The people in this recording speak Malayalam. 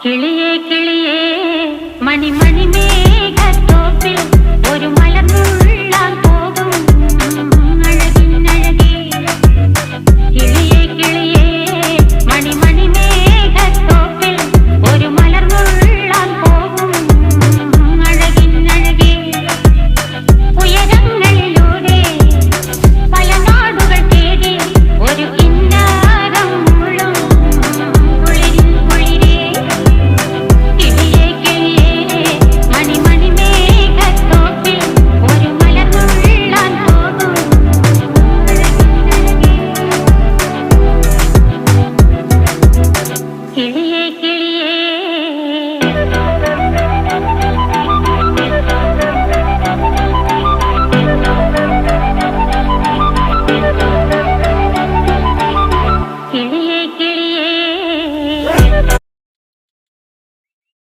കിളിയേ കിളിയേ മണിമണി മേഘത്തോപ്പിൽ ഒരു മലർന്നുള്ളാൻ പോകും അഴകിനഴകേ. കിളിയേ കിളിയേ മണിമണി മേഘത്തോപ്പിൽ ഒരു മലർന്നുള്ളാൻ പോകും അഴകിനഴകേ. ഉയരങ്ങളിലൂടെ പല നാടുകൾ തേടി ഒരു കിന്നാരം മുഴും കുളിരിൻ കുളിരേ. കിളിയേ കിളിയേ മണിമണി മേഘത്തോപ്പിൽ ഒരു മലർന്നുള്ളാൻ പോകും അഴകിനഴകേ. കിളിയേ